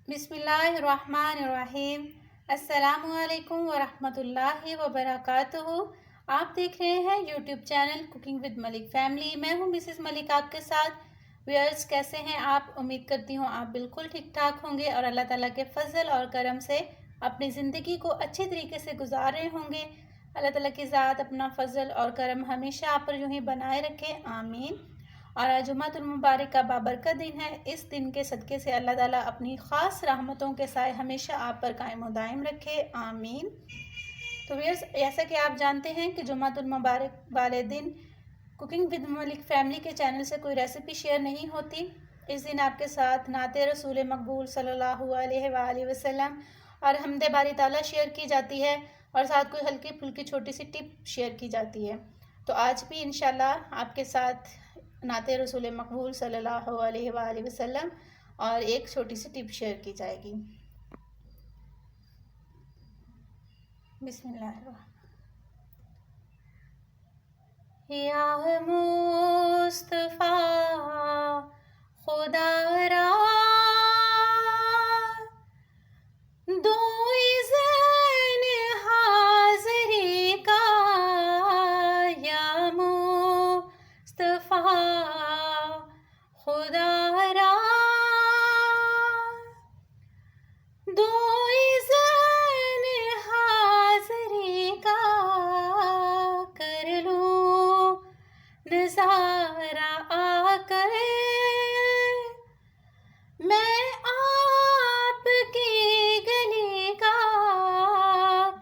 बिस्मिल्लाहिर्रहमानिर्रहीम। अस्सलामुअलैकुम वरहमतुल्लाहि वबरकातुहू। आप देख रहे हैं YouTube channel cooking with Malik family. मैं हूं मिसेस मलिक आपके साथ। व्यूअर्स, कैसे हैं आप? उम्मीद करती हूं आप बिल्कुल ठीक ठाक होंगे और अल्लाह ताला के फजल और करम से अपनी ज़िंदगी को अच्छे तरीके से गुजार रहे होंगे। अल्लाह ताला की ज़ात अपना फजल और करम हमेशा आप पर यूं ही बनाए रखे, आमीन। और आज जुम्मतुल मुबारक का बाबरकत दिन है। इस दिन के सदक़े से अल्लाह ताला अपनी ख़ास रहमतों के साए हमेशा आप पर कायम दायम रखे, आमीन। तो व्यूअर्स, ऐसा कि आप जानते हैं कि जुम्मतुल मुबारक वाले दिन कुकिंग विद मलिक फैमिली के चैनल से कोई रेसिपी शेयर नहीं होती। इस दिन आपके साथ नाते रसूल मकबूल सल्लल्लाहु अलैहि वसल्लम और हमदे बारी ताला शेयर की जाती है और साथ कोई हल्की फुल्की छोटी सी टिप शेयर की जाती है। तो आज भी इंशाल्लाह आपके साथ नाते रसूल मकबूल सल्लल्लाहु अलैहि वसल्लम और एक छोटी सी टिप शेयर की जाएगी। बिस्मिल्लाह। या मुस्तफ़ा खुदा रा दो इज़्न हाज़िरी का, या मुस्तफ़ा खुदा रा दो इज़्न हाज़िरी का, कर लूं नज़ारा आकर मैं आपकी गली का,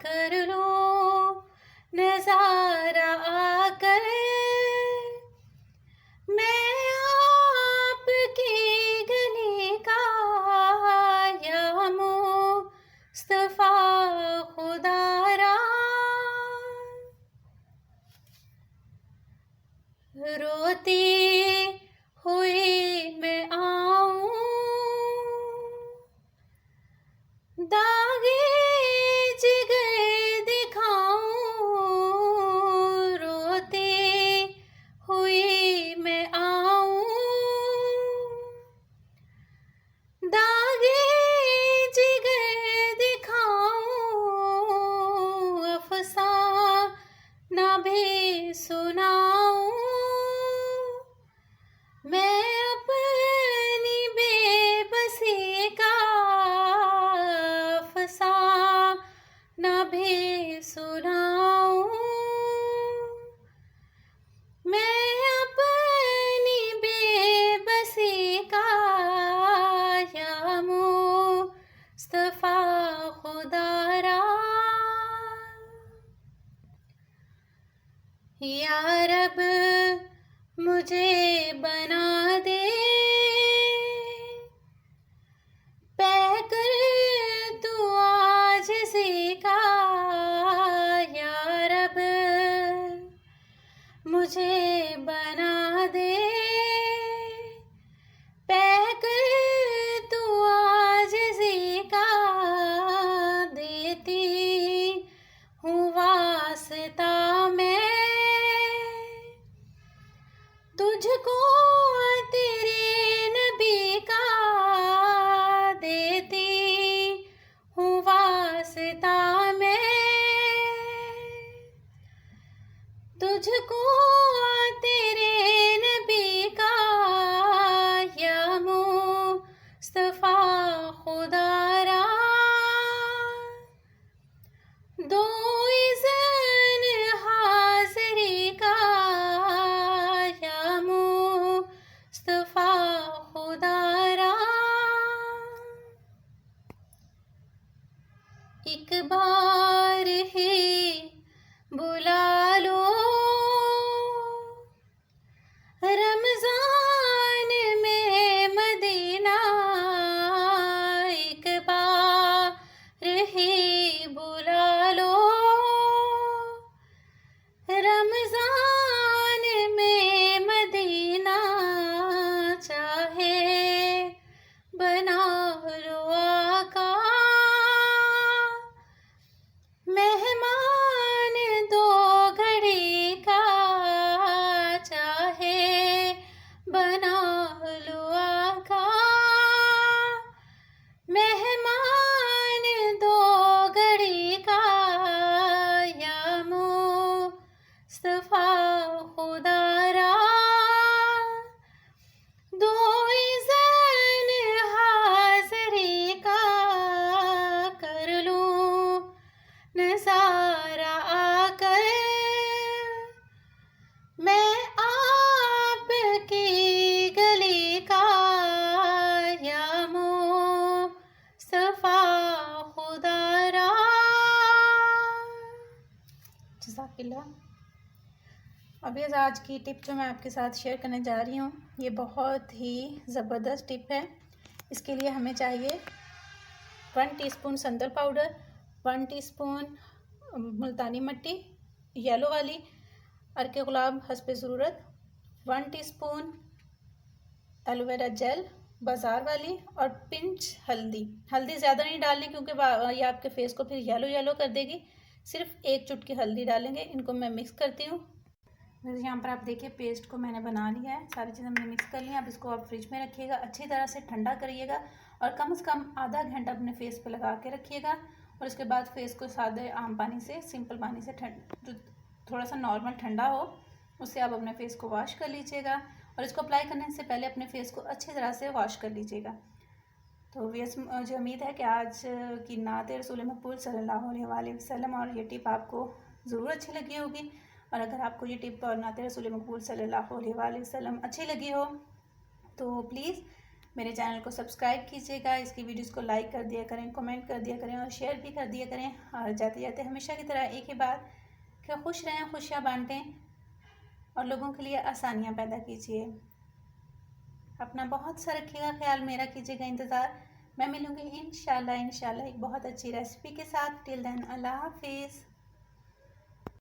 कर लूं नज़ारा आकर मैं आपकी गली का, या मुस्तफ़ा खुदा रा रोती हुई मैं आऊं, दागे जिगर दिखाऊं, रोती हुई मैं आऊं, दागे जिगर दिखाऊं, अफ़साना भी सुनाऊं, मैं अपनी बेबसी का अफ़साना भी सुनाऊं, मैं अपनी बेबसी का, या मुस्तफ़ा खुदा रा या रब मुझे बना दे पैकर तू आजिज़ी का, या रब मुझे बना दे पैकर तू आजिज़ी का, देती हूँ वास्ता मैं तुझको तेरे नबी का, देती हूँ वास्ता मैं तुझको तेरे नबी का, या मुस्तफ़ा खुदा रा दो इज़्न हाज़िरी का, या मुस्तफ़ा खुदा रा एक बार ही बुला लो रमज़ान में मदीना, एक बार ही बुला लो रमज़ान में मदीना, चाहे बना लो आका अभी आज की टिप जो मैं आपके साथ शेयर करने जा रही हूँ, ये बहुत ही ज़बरदस्त टिप है। इसके लिए हमें चाहिए 1 टीस्पून संदल पाउडर, 1 टीस्पून मुल्तानी मिट्टी येलो वाली, अर्के गुलाब हस्बे ज़रूरत, 1 टीस्पून एलोवेरा जेल बाज़ार वाली और पिंच हल्दी। हल्दी ज़्यादा नहीं डालनी क्योंकि ये आपके फेस को फिर येलो येलो कर देगी। सिर्फ 1 चुटकी हल्दी डालेंगे। इनको मैं मिक्स करती हूँ। वैसे यहाँ पर आप देखिए पेस्ट को मैंने बना लिया है, सारी चीज़ें मैंने मिक्स कर ली हैं। अब इसको आप फ्रिज में रखिएगा, अच्छी तरह से ठंडा करिएगा और कम से कम आधा घंटा अपने फेस पे लगा के रखिएगा। और उसके बाद फेस को सादे आम पानी से, सिंपल पानी से जो थोड़ा सा नॉर्मल ठंडा हो, उससे आप अपने फेस को वॉश कर लीजिएगा। और इसको अप्लाई करने से पहले अपने फेस को अच्छी तरह से वॉश कर लीजिएगा। तो मुझे उम्मीद है कि आज की नात रसूल मकबूल सल्लल्लाहु अलैहि वसल्लम और ये टिप आपको ज़रूर अच्छी लगी होगी। और अगर आपको ये टिप और नात रसूल मकबूल सल्लल्लाहु अलैहि वसल्लम अच्छी लगी हो तो प्लीज़ मेरे चैनल को सब्सक्राइब कीजिएगा, इसकी वीडियोस को लाइक कर दिया करें, कमेंट कर दिया करें और शेयर भी कर दिया करें। और जाते जाते हमेशा की तरह एक ही बात कि खुश रहें, खुशियाँ बांटें और लोगों के लिए आसानियाँ पैदा कीजिए। अपना बहुत सा रखिएगा ख्याल, मेरा कीजिएगा इंतज़ार। मैं मिलूँगी इंशाल्लाह एक बहुत अच्छी रेसिपी के साथ। टिल देन अल्लाह हाफिज़।